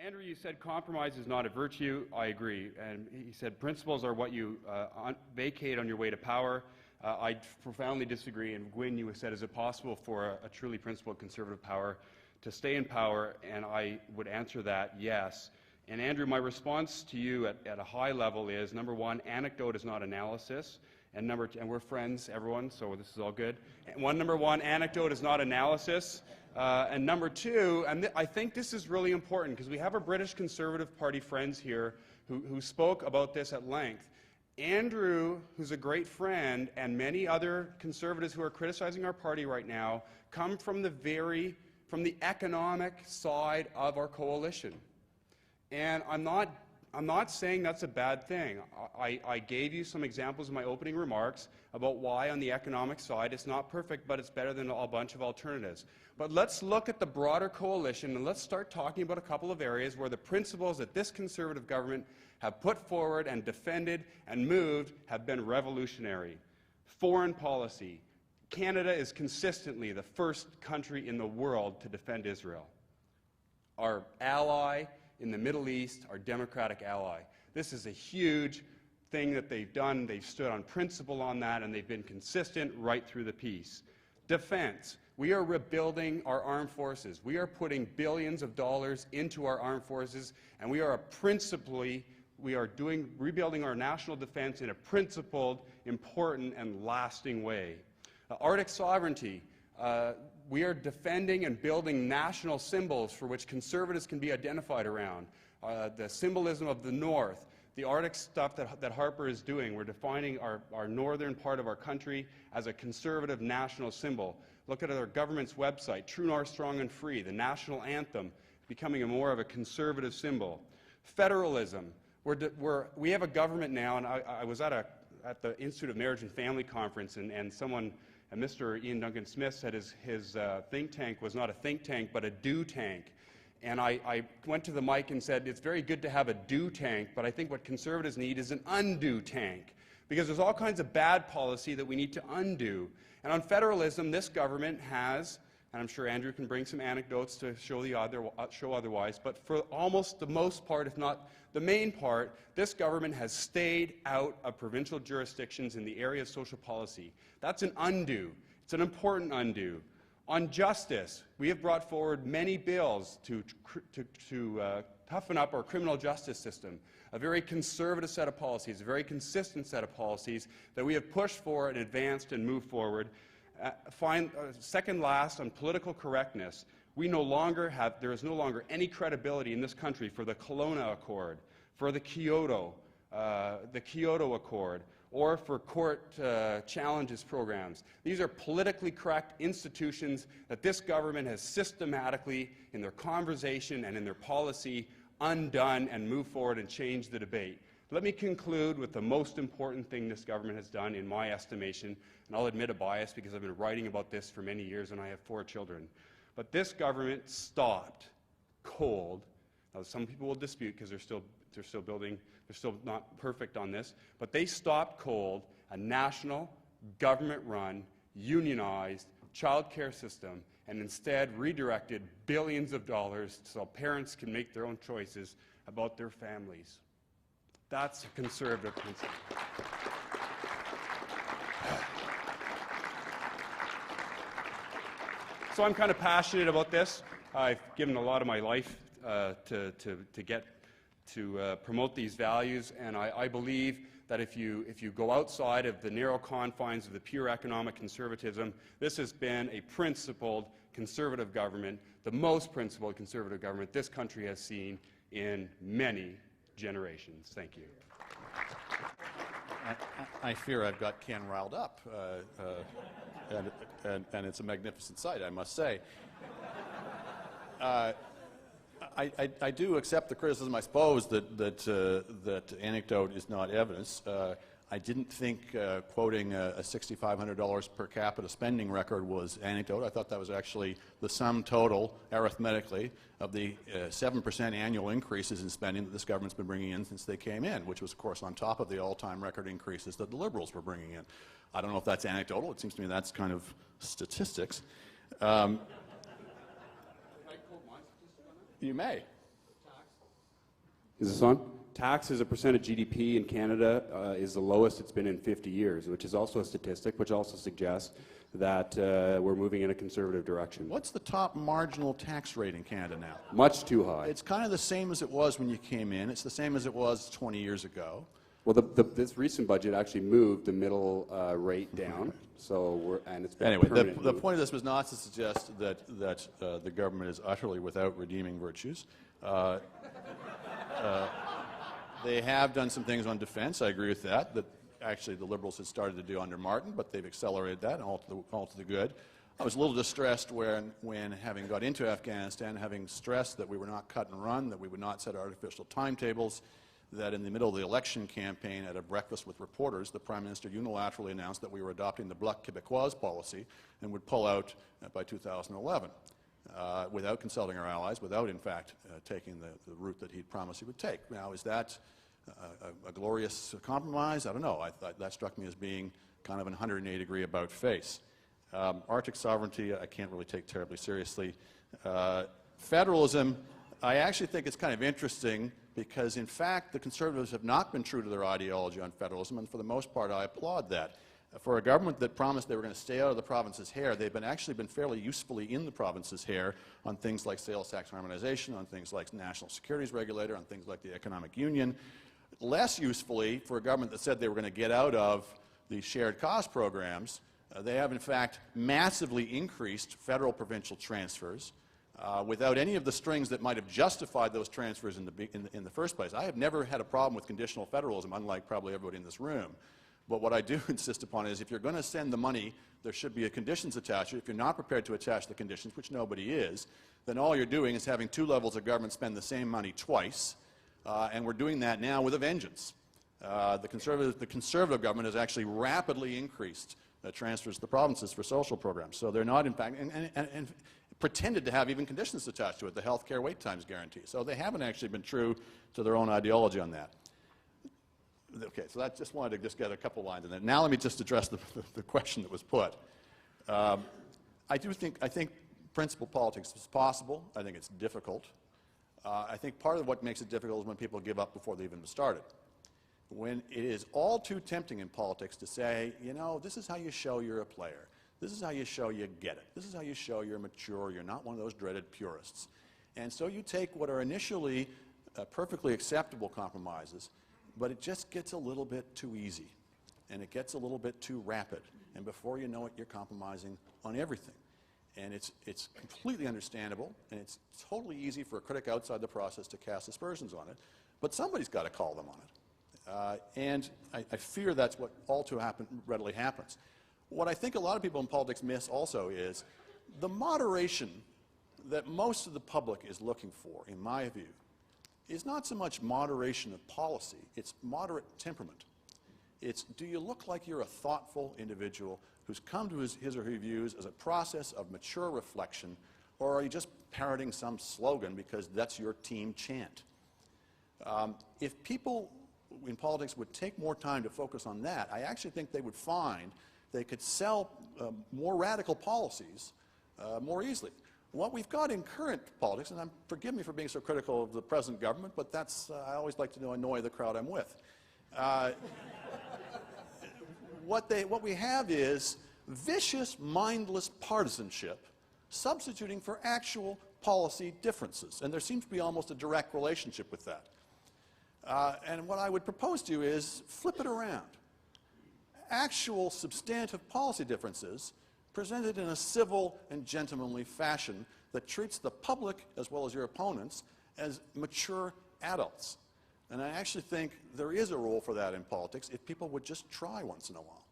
Andrew, you said compromise is not a virtue. I agree. And he said principles are what you vacate on your way to power. I profoundly disagree. And Gwyn, you said, is it possible for a truly principled conservative power to stay in power? And I would answer that yes. And Andrew, my response to you at a high level is, number one, anecdote is not analysis. And and we're friends, everyone, so this is all good. Number one, anecdote is not analysis. And number two, and I think this is really important because we have our British Conservative Party friends here who spoke about this at length. Andrew, who's a great friend, and many other conservatives who are criticizing our party right now come from the economic side of our coalition. And I'm not saying that's a bad thing. I gave you some examples in my opening remarks about why on the economic side it's not perfect, but it's better than a bunch of alternatives. But let's look at the broader coalition and let's start talking about a couple of areas where the principles that this Conservative government have put forward and defended and moved have been revolutionary. Foreign policy. Canada is consistently the first country in the world to defend Israel. Our ally in the Middle East, our democratic ally. This is a huge thing that they've done. They've stood on principle on that, and they've been consistent right through the peace. Defense. We are rebuilding our armed forces. We are putting billions of dollars into our armed forces, and we are rebuilding our national defense in a principled, important, and lasting way. Arctic sovereignty. We are defending and building national symbols for which conservatives can be identified around. The symbolism of the North, the Arctic stuff that Harper is doing. We're defining our northern part of our country as a conservative national symbol. Look at our government's website, True North, Strong and Free, the national anthem, becoming more of a conservative symbol. Federalism. We have a government now, and I was at the Institute of Marriage and Family Conference, and Mr. Ian Duncan Smith said his think tank was not a think tank, but a do tank. And I went to the mic and said, it's very good to have a do tank, but I think what conservatives need is an undo tank. Because there's all kinds of bad policy that we need to undo. And on federalism, this government has, and I'm sure Andrew can bring some anecdotes to show otherwise, but for almost the most part, if not the main part, this government has stayed out of provincial jurisdictions in the area of social policy. That's an undo. It's an important undo. On justice, we have brought forward many bills to toughen up our criminal justice system, a very conservative set of policies, a very consistent set of policies that we have pushed for and advanced and moved forward. Second last, on political correctness, there is no longer any credibility in this country for the Kelowna Accord, for the Kyoto Accord, or for court challenges programs. These are politically correct institutions that this government has systematically, in their conversation and in their policy, undone and moved forward and changed the debate. Let me conclude with the most important thing this government has done, in my estimation, and I'll admit a bias because I've been writing about this for many years and I have 4 children. But this government stopped cold. Now, some people will dispute because they're still not perfect on this, but they stopped cold a national, government-run, unionized child care system and instead redirected billions of dollars so parents can make their own choices about their families. That's a conservative principle. So I'm kind of passionate about this. I've given a lot of my life to promote these values, and I believe that if you go outside of the narrow confines of the pure economic conservatism, this has been a principled conservative government, the most principled conservative government this country has seen in many generations. Thank you. I fear I've got Ken riled up, and it's a magnificent sight, I must say. I do accept the criticism, I suppose, that anecdote is not evidence. I didn't think quoting a $6,500 per capita spending record was anecdote. I thought that was actually the sum total, arithmetically, of the 7% annual increases in spending that this government's been bringing in since they came in, which was, of course, on top of the all-time record increases that the Liberals were bringing in. I don't know if that's anecdotal. It seems to me that's kind of statistics. Can I quote my statistic on that? You may. Tax Is this on? Tax as a percent of GDP in Canada is the lowest it's been in 50 years, which is also a statistic which also suggests that we're moving in a conservative direction. What's the top marginal tax rate in Canada now? Much too high. It's kind of the same as it was when you came in. It's the same as it was 20 years ago. Well, this recent budget actually moved the middle rate down, so and it's been Anyway, permanent the move. point of this was not to suggest that the government is utterly without redeeming virtues. They have done some things on defense. I agree with that. That actually the Liberals had started to do under Martin, but they've accelerated that, and all to the good. I was a little distressed when having got into Afghanistan, having stressed that we were not cut and run, that we would not set artificial timetables, that in the middle of the election campaign at a breakfast with reporters, the Prime Minister unilaterally announced that we were adopting the Bloc Québécois policy and would pull out by 2011 without consulting our allies, without, in fact, taking the route that he'd promised he would take. Now, is that a glorious compromise? I don't know. That struck me as being kind of an 180-degree about-face. Arctic sovereignty, I can't really take terribly seriously. Federalism, I actually think it's kind of interesting because, in fact, the Conservatives have not been true to their ideology on federalism, and for the most part, I applaud that. For a government that promised they were going to stay out of the province's hair, they've actually been fairly usefully in the province's hair on things like sales tax harmonization, on things like national securities regulator, on things like the economic union. Less usefully, for a government that said they were going to get out of the shared cost programs, they have, in fact, massively increased federal-provincial transfers without any of the strings that might have justified those transfers in the first place. I have never had a problem with conditional federalism, unlike probably everybody in this room. But what I do insist upon is if you're going to send the money, there should be a conditions attached. If you're not prepared to attach the conditions, which nobody is, then all you're doing is having two levels of government spend the same money twice, and we're doing that now with a vengeance. The conservative government has actually rapidly increased transfers to the provinces for social programs. So they're not, in fact, and pretended to have even conditions attached to it, the health care wait times guarantee. So they haven't actually been true to their own ideology on that. Okay, so I just wanted to just get a couple lines in there. Now let me just address the question that was put. I think principled politics is possible. I think it's difficult. I think part of what makes it difficult is when people give up before they've even started. When it is all too tempting in politics to say, you know, this is how you show you're a player. This is how you show you get it. This is how you show you're mature. You're not one of those dreaded purists. And so you take what are initially perfectly acceptable compromises, but it just gets a little bit too easy, and it gets a little bit too rapid, and before you know it, you're compromising on everything. And it's completely understandable, and it's totally easy for a critic outside the process to cast aspersions on it, but somebody's got to call them on it. And I fear that's what all too readily happens. What I think a lot of people in politics miss also is the moderation that most of the public is looking for, in my view, is not so much moderation of policy, it's moderate temperament. It's, do you look like you're a thoughtful individual who's come to his or her views as a process of mature reflection, or are you just parroting some slogan because that's your team chant? If people in politics would take more time to focus on that, I actually think they would find they could sell more radical policies more easily. What we've got in current politics, and forgive me for being so critical of the present government, but that's, I always like to annoy the crowd I'm with. What we have is vicious, mindless partisanship substituting for actual policy differences, and there seems to be almost a direct relationship with that. And what I would propose to you is flip it around. Actual substantive policy differences presented in a civil and gentlemanly fashion that treats the public, as well as your opponents, as mature adults. And I actually think there is a role for that in politics if people would just try once in a while.